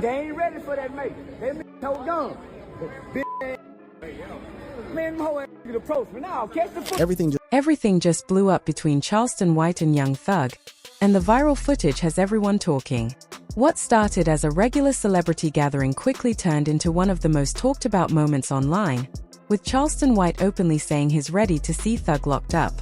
They ain't ready for that mate. They so dumb. Man, them whole ass approach me now. Catch the foot. Everything just blew up between Charleston White and Young Thug, and the viral footage has everyone talking. What started as a regular celebrity gathering quickly turned into one of the most talked about moments online, with Charleston White openly saying he's ready to see Thug locked up.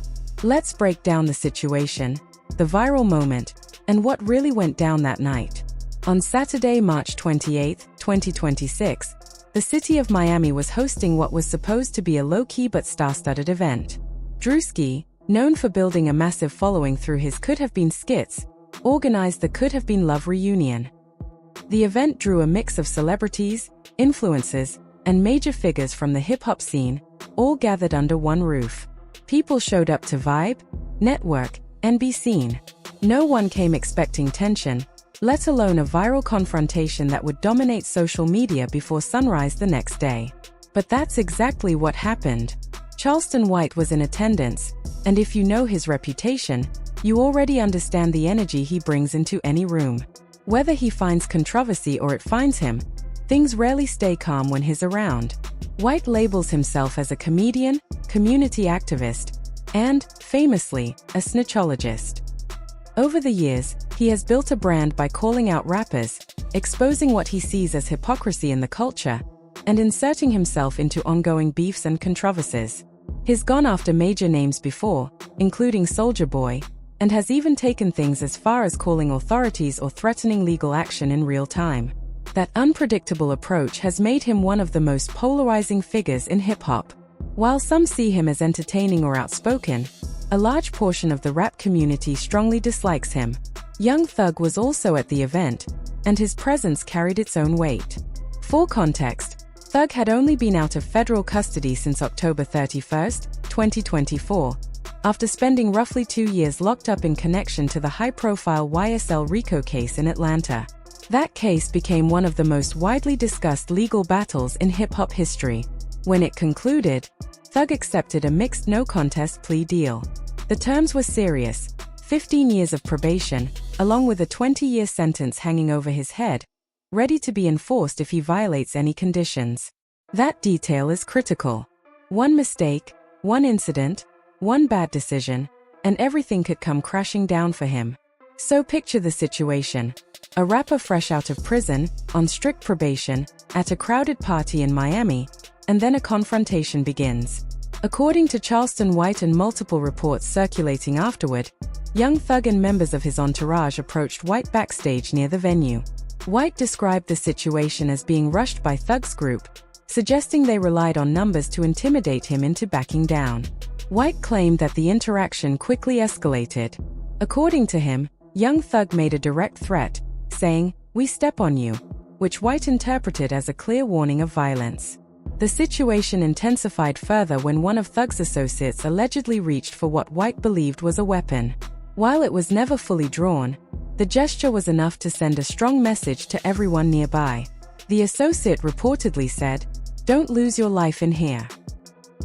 Let's break down the situation, the viral moment, and what really went down that night. On Saturday, March 28, 2026, the city of Miami was hosting what was supposed to be a low-key but star-studded event. Drewski, known for building a massive following through his Could Have Been skits, organized the Could Have Been Love reunion. The event drew a mix of celebrities, influencers, and major figures from the hip-hop scene, all gathered under one roof. People showed up to vibe, network, and be seen. No one came expecting tension, let alone a viral confrontation that would dominate social media before sunrise the next day. But that's exactly what happened. Charleston White was in attendance, and if you know his reputation, you already understand the energy he brings into any room. Whether he finds controversy or it finds him, things rarely stay calm when he's around. White labels himself as a comedian, community activist, and, famously, a snitchologist. Over the years, he has built a brand by calling out rappers, exposing what he sees as hypocrisy in the culture, and inserting himself into ongoing beefs and controversies. He's gone after major names before, including Soulja Boy, and has even taken things as far as calling authorities or threatening legal action in real time. That unpredictable approach has made him one of the most polarizing figures in hip-hop. While some see him as entertaining or outspoken, a large portion of the rap community strongly dislikes him. Young Thug was also at the event, and his presence carried its own weight. For context, Thug had only been out of federal custody since October 31, 2024, after spending roughly 2 years locked up in connection to the high-profile YSL RICO case in Atlanta. That case became one of the most widely discussed legal battles in hip-hop history. When it concluded, Thug accepted a mixed no-contest plea deal. The terms were serious: 15 years of probation, along with a 20-year sentence hanging over his head, ready to be enforced if he violates any conditions. That detail is critical. One mistake, one incident, one bad decision, and everything could come crashing down for him. So picture the situation: a rapper fresh out of prison, on strict probation, at a crowded party in Miami, and then a confrontation begins. According to Charleston White and multiple reports circulating afterward, Young Thug and members of his entourage approached White backstage near the venue. White described the situation as being rushed by Thug's group, suggesting they relied on numbers to intimidate him into backing down. White claimed that the interaction quickly escalated. According to him, Young Thug made a direct threat, saying, "We step on you," which White interpreted as a clear warning of violence. The situation intensified further when one of Thug's associates allegedly reached for what White believed was a weapon. While it was never fully drawn, the gesture was enough to send a strong message to everyone nearby. The associate reportedly said, "Don't lose your life in here."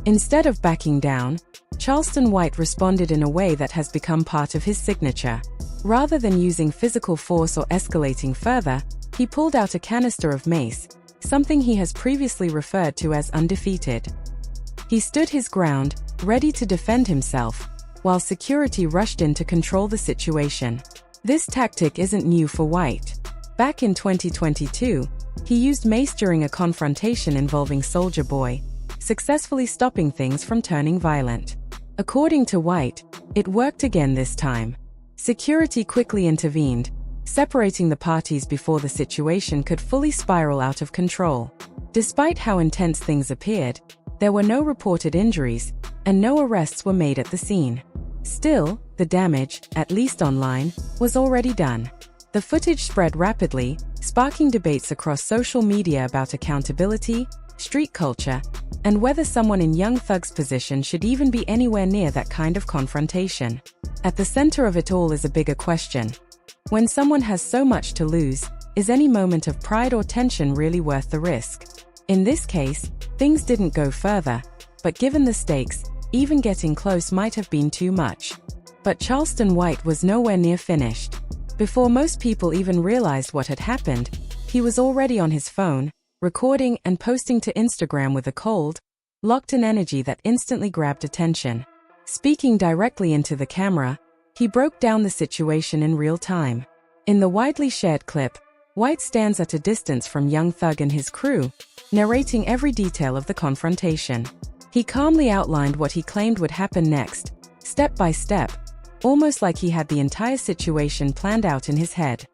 Instead of backing down, Charleston White responded in a way that has become part of his signature. Rather than using physical force or escalating further, he pulled out a canister of mace, something he has previously referred to as undefeated. He stood his ground, ready to defend himself, while security rushed in to control the situation. This tactic isn't new for White. Back in 2022, he used mace during a confrontation involving Soulja Boy, successfully stopping things from turning violent. According to White, it worked again this time. Security quickly intervened, separating the parties before the situation could fully spiral out of control. Despite how intense things appeared, there were no reported injuries, and no arrests were made at the scene. Still, the damage, at least online, was already done. The footage spread rapidly, sparking debates across social media about accountability, street culture, and whether someone in Young Thug's position should even be anywhere near that kind of confrontation. At the center of it all is a bigger question. When someone has so much to lose, is any moment of pride or tension really worth the risk? In this case, things didn't go further, but given the stakes, even getting close might have been too much. But Charleston White was nowhere near finished. Before most people even realized what had happened, He was already on his phone, recording and posting to Instagram with a cold, locked-in energy that instantly grabbed attention. Speaking directly into the camera, he broke down the situation in real time. In the widely shared clip, White stands at a distance from Young Thug and his crew, narrating every detail of the confrontation. He calmly outlined what he claimed would happen next, step by step, almost like he had the entire situation planned out in his head.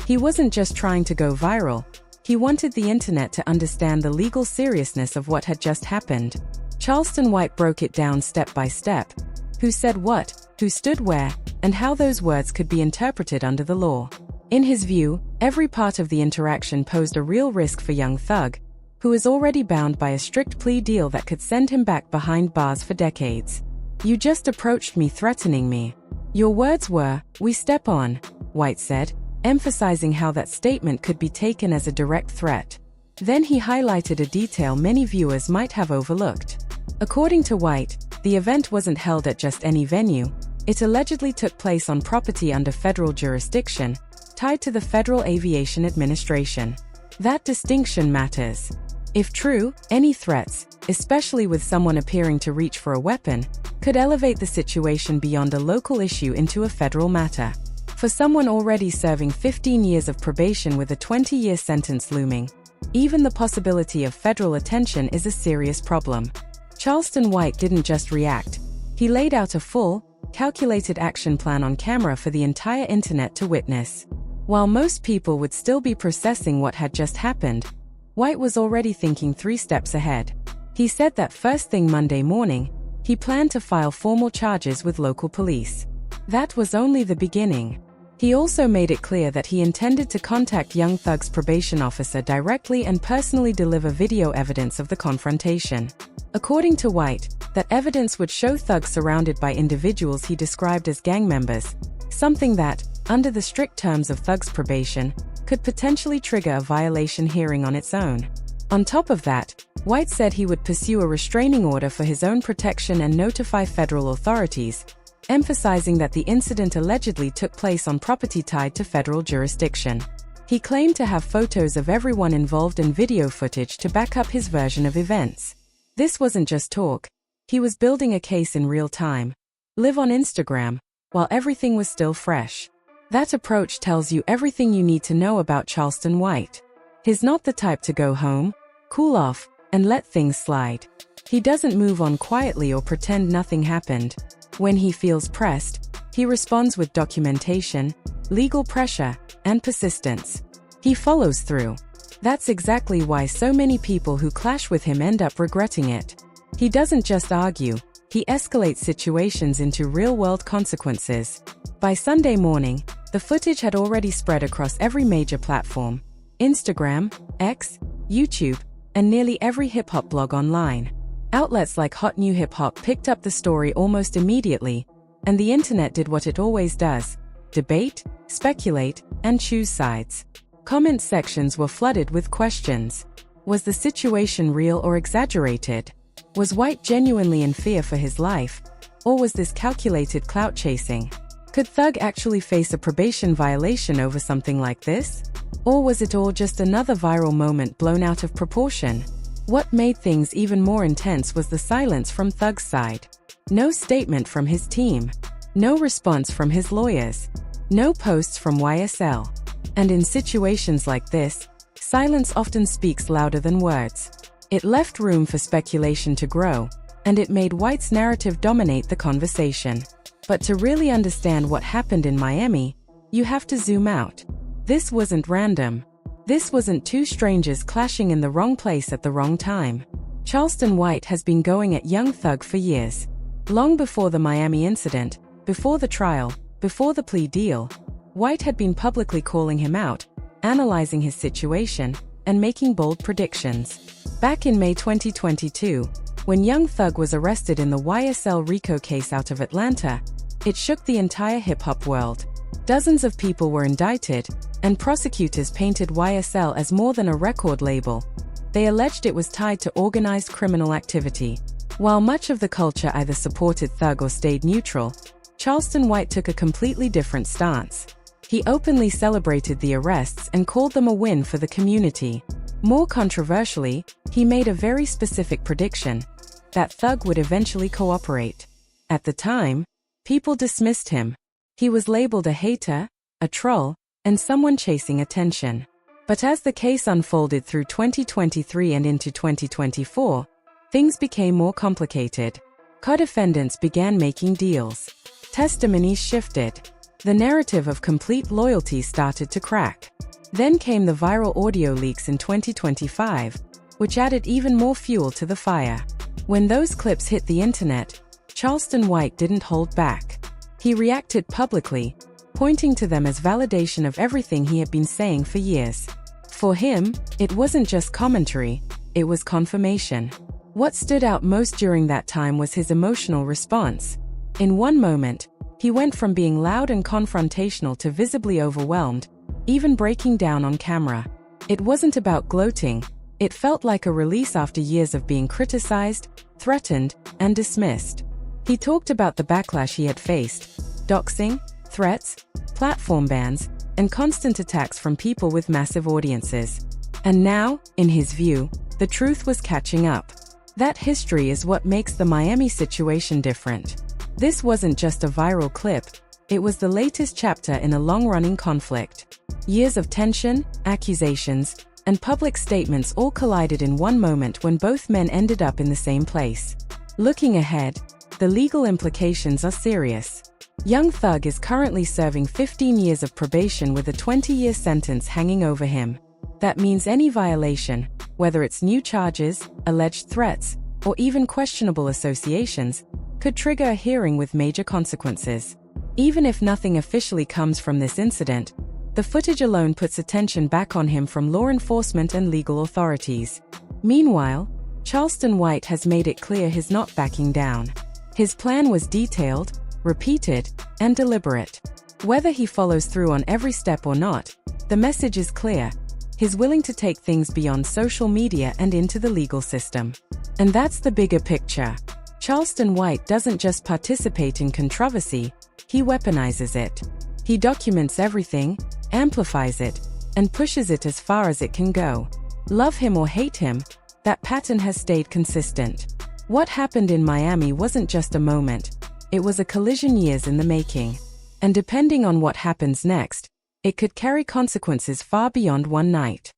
He wasn't just trying to go viral, he wanted the internet to understand the legal seriousness of what had just happened. Charleston White broke it down step by step: who said what, who stood where, and how those words could be interpreted under the law. In his view, every part of the interaction posed a real risk for Young Thug, who is already bound by a strict plea deal that could send him back behind bars for decades. "You just approached me threatening me. Your words were, 'We step on,'" White said, emphasizing how that statement could be taken as a direct threat. Then he highlighted a detail many viewers might have overlooked. According to White, the event wasn't held at just any venue. It allegedly took place on property under federal jurisdiction, tied to the Federal Aviation Administration. That distinction matters. If true, any threats, especially with someone appearing to reach for a weapon, could elevate the situation beyond a local issue into a federal matter. For someone already serving 15 years of probation with a 20-year sentence looming, even the possibility of federal attention is a serious problem. Charleston White didn't just react. He laid out a full, calculated action plan on camera for the entire internet to witness. While most people would still be processing what had just happened, White was already thinking 3 steps ahead. He said that first thing Monday morning, he planned to file formal charges with local police. That was only the beginning. He also made it clear that he intended to contact Young Thug's probation officer directly and personally deliver video evidence of the confrontation. According to White, that evidence would show Thug surrounded by individuals he described as gang members, something that, under the strict terms of Thug's probation, could potentially trigger a violation hearing on its own. On top of that, White said he would pursue a restraining order for his own protection and notify federal authorities, emphasizing that the incident allegedly took place on property tied to federal jurisdiction. He claimed to have photos of everyone involved and video footage to back up his version of events. This wasn't just talk. He was building a case in real time. Live on Instagram, while everything was still fresh. That approach tells you everything you need to know about Charleston White. He's not the type to go home, cool off, and let things slide. He doesn't move on quietly or pretend nothing happened. When he feels pressed, he responds with documentation, legal pressure, and persistence. He follows through. That's exactly why so many people who clash with him end up regretting it. He doesn't just argue, he escalates situations into real-world consequences. By Sunday morning, the footage had already spread across every major platform: Instagram, X, YouTube, and nearly every hip-hop blog online. Outlets like Hot New Hip Hop picked up the story almost immediately, and the internet did what it always does: debate, speculate, and choose sides. Comment sections were flooded with questions. Was the situation real or exaggerated? Was White genuinely in fear for his life? Or was this calculated clout chasing? Could Thug actually face a probation violation over something like this? Or was it all just another viral moment blown out of proportion? What made things even more intense was the silence from Thug's side. No statement from his team. No response from his lawyers. No posts from YSL. And in situations like this, silence often speaks louder than words. It left room for speculation to grow, and it made White's narrative dominate the conversation. But to really understand what happened in Miami, you have to zoom out. This wasn't random. This wasn't two strangers clashing in the wrong place at the wrong time. Charleston White has been going at Young Thug for years. Long before the Miami incident, before the trial, before the plea deal, White had been publicly calling him out, analyzing his situation, and making bold predictions. Back in May 2022, when Young Thug was arrested in the YSL RICO case out of Atlanta, it shook the entire hip-hop world. Dozens of people were indicted, and prosecutors painted YSL as more than a record label. They alleged it was tied to organized criminal activity. While much of the culture either supported Thug or stayed neutral, Charleston White took a completely different stance. He openly celebrated the arrests and called them a win for the community. More controversially, he made a very specific prediction: that Thug would eventually cooperate. At the time, people dismissed him. He was labeled a hater, a troll, and someone chasing attention. But as the case unfolded through 2023 and into 2024, things became more complicated. Co-defendants began making deals. Testimonies shifted. The narrative of complete loyalty started to crack. Then came the viral audio leaks in 2025, which added even more fuel to the fire. When those clips hit the internet, Charleston White didn't hold back. He reacted publicly, pointing to them as validation of everything he had been saying for years. For him, it wasn't just commentary, it was confirmation. What stood out most during that time was his emotional response. In one moment, he went from being loud and confrontational to visibly overwhelmed, even breaking down on camera. It wasn't about gloating, it felt like a release after years of being criticized, threatened, and dismissed. He talked about the backlash he had faced: doxing, threats, platform bans, and constant attacks from people with massive audiences. And now, in his view, the truth was catching up. That history is what makes the Miami situation different. This wasn't just a viral clip, it was the latest chapter in a long-running conflict. Years of tension, accusations, and public statements all collided in one moment when both men ended up in the same place. Looking ahead, the legal implications are serious. Young Thug is currently serving 15 years of probation with a 20-year sentence hanging over him. That means any violation, whether it's new charges, alleged threats, or even questionable associations, could trigger a hearing with major consequences. Even if nothing officially comes from this incident, the footage alone puts attention back on him from law enforcement and legal authorities. Meanwhile, Charleston White has made it clear he's not backing down. His plan was detailed, repeated, and deliberate. Whether he follows through on every step or not, the message is clear: he's willing to take things beyond social media and into the legal system. And that's the bigger picture. Charleston White doesn't just participate in controversy, he weaponizes it. He documents everything, amplifies it, and pushes it as far as it can go. Love him or hate him, that pattern has stayed consistent. What happened in Miami wasn't just a moment, it was a collision years in the making. And depending on what happens next, it could carry consequences far beyond one night.